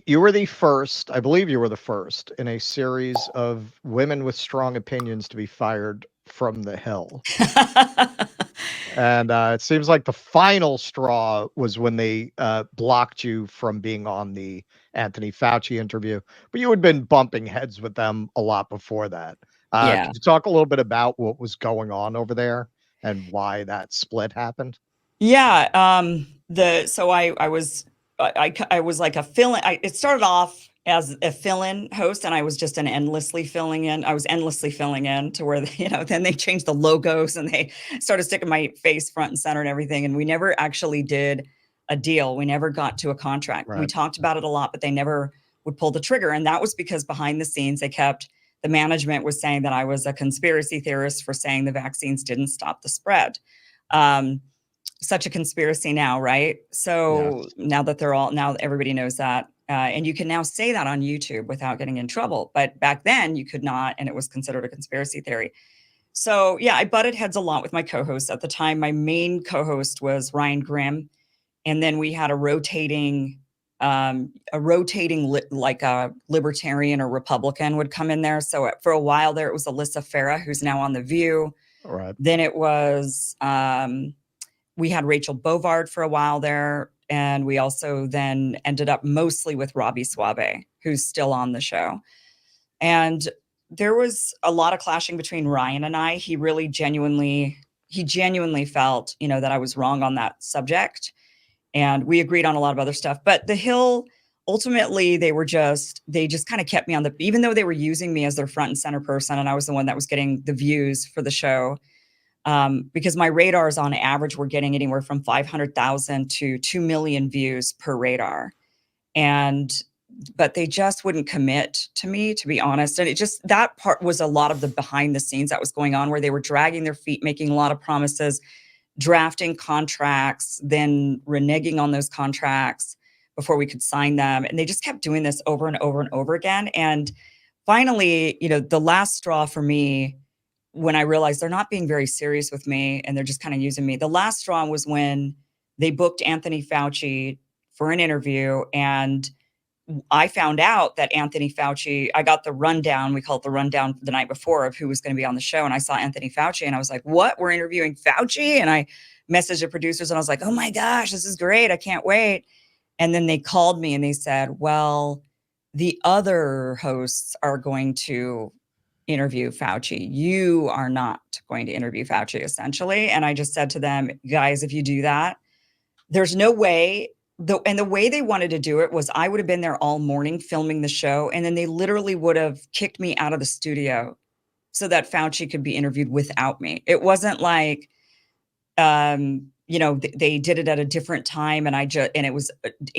You were the first, I believe you were the first in a series of women with strong opinions to be fired from the Hill. And it seems like the final straw was when they blocked you from being on the Anthony Fauci interview, but you had been bumping heads with them a lot before that. Yeah. Could you talk a little bit about what was going on over there and why that split happened? Yeah. I was like a fill-in. It started off as a fill-in host, and I was just an endlessly filling in. I was endlessly filling in to where, then they changed the logos and they started sticking my face front and center and everything. And we never actually did a deal. We never got to a contract. We Right. talked about it a lot, but they never would pull the trigger. And that was because behind the scenes, the management was saying that I was a conspiracy theorist for saying the vaccines didn't stop the spread. Such a conspiracy now, right? So Yes. now everybody knows that. And you can now say that on YouTube without getting in trouble. But back then you could not, and it was considered a conspiracy theory. So yeah, I butted heads a lot with my co-hosts. At the time, my main co-host was Ryan Grimm. And then we had like a libertarian or Republican would come in there. So for a while there, it was Alyssa Farah, who's now on The View. All right. Then it was, we had Rachel Bovard for a while there. And we also then ended up mostly with Robbie Suave, who's still on the show. And there was a lot of clashing between Ryan and I. He genuinely felt, that I was wrong on that subject. And we agreed on a lot of other stuff. But The Hill, ultimately, they just kind of kept me even though they were using me as their front and center person, and I was the one that was getting the views for the show. Because my radars on average were getting anywhere from 500,000 to 2 million views per radar. But they just wouldn't commit to me, to be honest. And that part was a lot of the behind the scenes that was going on, where they were dragging their feet, making a lot of promises, drafting contracts, then reneging on those contracts before we could sign them. And they just kept doing this over and over and over again. And finally, the last straw for me, when I realized they're not being very serious with me and they're just kind of using me, the last straw was when they booked Anthony Fauci for an interview. And I found out that Anthony Fauci, I got the rundown, we call it the rundown the night before, of who was going to be on the show. And I saw Anthony Fauci and I was like, what? We're interviewing Fauci? And I messaged the producers and I was like, oh my gosh, this is great. I can't wait. And then they called me and they said, well, the other hosts are going to interview Fauci. You are not going to interview Fauci, essentially. And I just said to them, guys, if you do that, there's no way. And the way they wanted to do it was I would have been there all morning filming the show, and then they literally would have kicked me out of the studio so that Fauci could be interviewed without me. It wasn't like, they did it at a different time, and it was,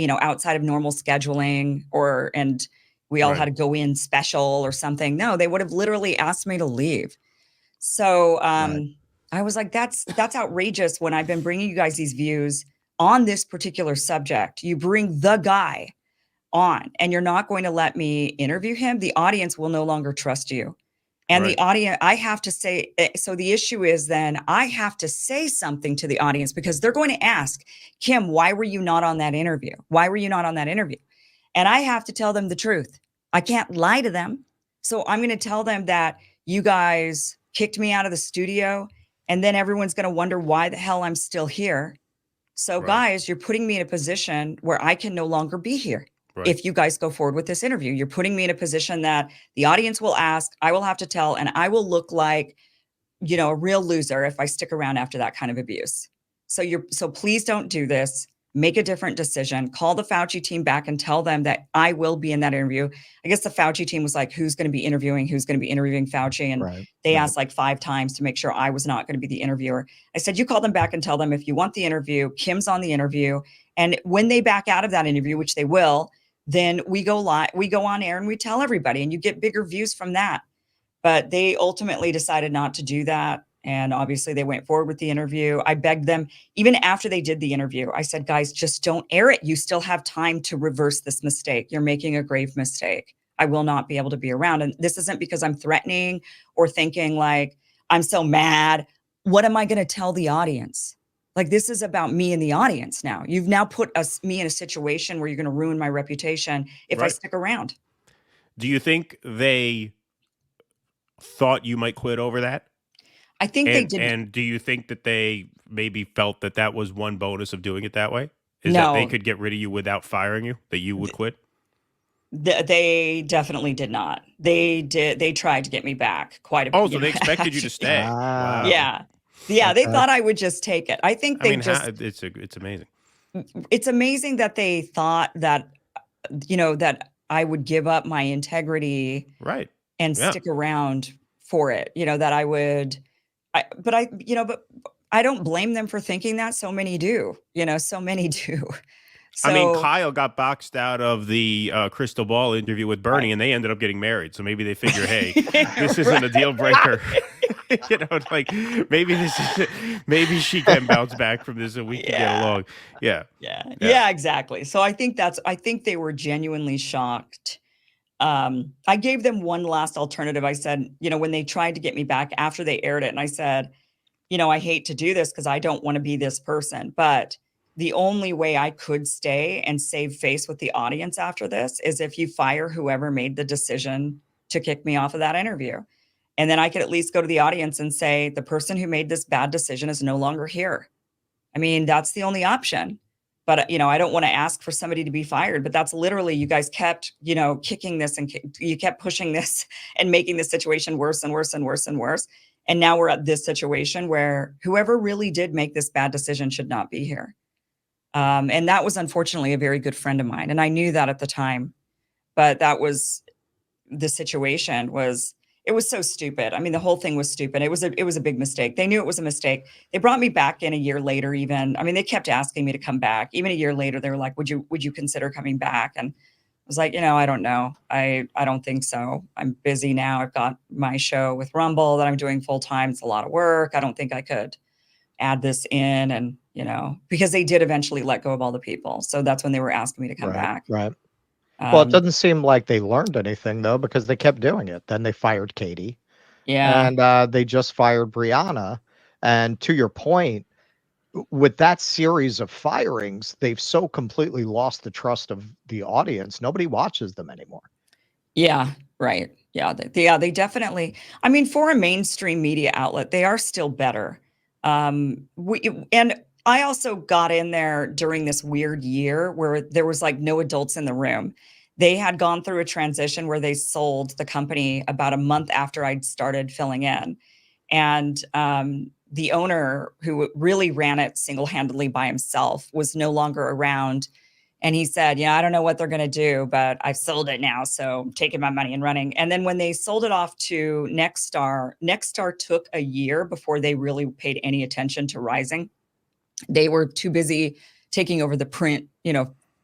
outside of normal scheduling, and we all Right. had to go in special or something. No, they would have literally asked me to leave. So Right. I was like, that's outrageous. When I've been bringing you guys these views on this particular subject, you bring the guy on and you're not going to let me interview him. The audience will no longer trust you. And Right. the audience, I have to say, so the issue is then I have to say something to the audience, because they're going to ask, Kim, why were you not on that interview? Why were you not on that interview? And I have to tell them the truth. I can't lie to them. So I'm going to tell them that you guys kicked me out of the studio, and then everyone's going to wonder why the hell I'm still here. So Right. guys, you're putting me in a position where I can no longer be here. Right. If you guys go forward with this interview, you're putting me in a position that the audience will ask, I will have to tell, and I will look like, a real loser if I stick around after that kind of abuse. So please don't do this. Make a different decision. Call the Fauci team back and tell them that I will be in that interview. I guess the Fauci team was like, who's going to be interviewing Fauci? And Right. they Right. asked like 5 times to make sure I was not going to be the interviewer. I said, you call them back and tell them, if you want the interview, Kim's on the interview. And when they back out of that interview, which they will, then we go live, we go on air and we tell everybody, and you get bigger views from that. But they ultimately decided not to do that. And obviously they went forward with the interview. I begged them, even after they did the interview, I said, guys, just don't air it. You still have time to reverse this mistake. You're making a grave mistake. I will not be able to be around. And this isn't because I'm threatening or thinking like, I'm so mad. What am I going to tell the audience? Like, this is about me and the audience now. You've now put me in a situation where you're going to ruin my reputation if I stick around. Do you think they thought you might quit over that? I think they did. And do you think that they maybe felt that that was one bonus of doing it that way? Is No. that they could get rid of you without firing you, that you would quit? They definitely did not. They did. They tried to get me back quite a bit. Oh, so they expected you to stay. Wow. Yeah. Yeah. They thought I would just take it. I think they it's amazing. It's amazing that they thought that, that I would give up my integrity and stick around for it, that I would, but I don't blame them for thinking that. So many do, so many do. So, I mean, Kyle got boxed out of the crystal ball interview with Bernie, and they ended up getting married. So maybe they figure, hey, this isn't a deal breaker. Like maybe she can bounce back from this and we can get along. Yeah, exactly. So I think they were genuinely shocked. I gave them one last alternative. I said, when they tried to get me back after they aired it, and I said, I hate to do this because I don't want to be this person, but the only way I could stay and save face with the audience after this is if you fire whoever made the decision to kick me off of that interview. And then I could at least go to the audience and say, the person who made this bad decision is no longer here. I mean, that's the only option. But, I don't want to ask for somebody to be fired, but that's literally, you guys kept, kicking this and you kept pushing this and making the situation worse and worse and worse and worse. And now we're at this situation where whoever really did make this bad decision should not be here. And that was unfortunately a very good friend of mine. And I knew that at the time, but that was the situation. It was so stupid. I mean, the whole thing was stupid. It was a big mistake. They knew it was a mistake. They brought me back in a year later even. I mean, they kept asking me to come back. Even a year later, they were like, would you consider coming back? And I was like, I don't know. I don't think so. I'm busy now. I've got my show with Rumble that I'm doing full time. It's a lot of work. I don't think I could add this in. And, because they did eventually let go of all the people. So that's when they were asking me to come back. Right. Well, it doesn't seem like they learned anything, though, because they kept doing it. Then they fired Katie. Yeah. And they just fired Brianna. And to your point, with that series of firings, they've so completely lost the trust of the audience. Nobody watches them anymore. Yeah, right. Yeah, they definitely, I mean, for a mainstream media outlet, they are still better. And I also got in there during this weird year where there was like no adults in the room. They had gone through a transition where they sold the company about a month after I'd started filling in. And the owner, who really ran it single-handedly by himself, was no longer around. And he said, I don't know what they're going to do, but I've sold it now. So I'm taking my money and running. And then when they sold it off to Nexstar took a year before they really paid any attention to Rising. They were too busy taking over the print,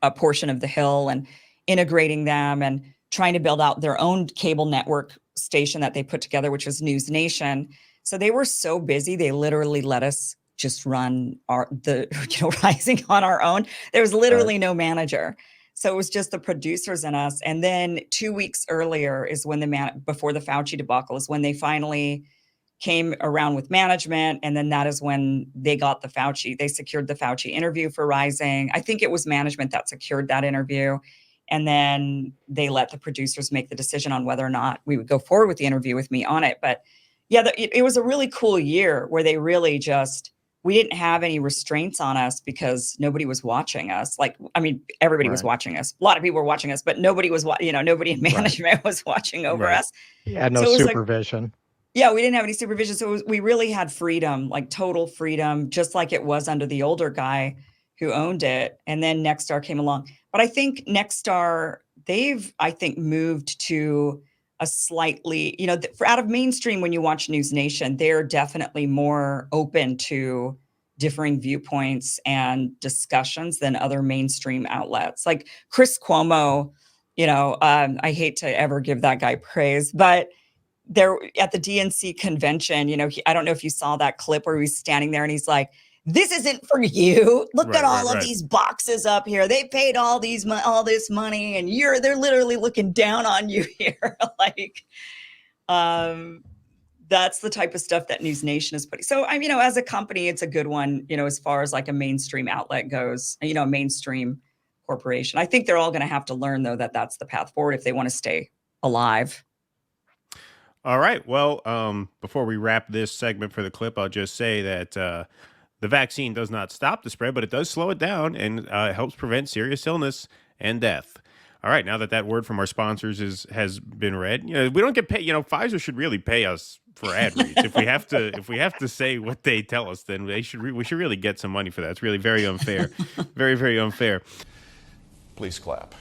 a portion of The Hill and integrating them and trying to build out their own cable network station that they put together, which was News Nation. So they were so busy, they literally let us just run Rising on our own. There was literally no manager. So it was just the producers and us. And then 2 weeks earlier is when before the Fauci debacle is when they finally came around with management. And then that is when they got they secured the Fauci interview for Rising. I think it was management that secured that interview. And then they let the producers make the decision on whether or not we would go forward with the interview with me on it. But yeah, it was a really cool year where they really we didn't have any restraints on us because nobody was watching us. Like, I mean, everybody was watching us. A lot of people were watching us, but nobody was, nobody in management was watching over us. Yeah, no supervision. Yeah, we didn't have any supervision. So we really had freedom, like total freedom, just like it was under the older guy who owned it. And then Nexstar came along. But I think Nexstar, they've moved to a slightly, out of mainstream, when you watch News Nation, they're definitely more open to differing viewpoints and discussions than other mainstream outlets. Like Chris Cuomo, I hate to ever give that guy praise, but there at the DNC convention, I don't know if you saw that clip where he's standing there and he's like, this isn't for you. Look at all of these boxes up here. They paid all this money and they're literally looking down on you here. Like, that's the type of stuff that News Nation is putting. So, as a company, it's a good one, as far as like a mainstream outlet goes, a mainstream corporation. I think they're all going to have to learn, though, that that's the path forward if they want to stay alive. All right. Well, before we wrap this segment for the clip, I'll just say that the vaccine does not stop the spread, but it does slow it down and helps prevent serious illness and death. All right. Now that word from our sponsors has been read, we don't get paid. Pfizer should really pay us for ad reads. If we have to say what they tell us, then we should really get some money for that. It's really very unfair. Very, very unfair. Please clap.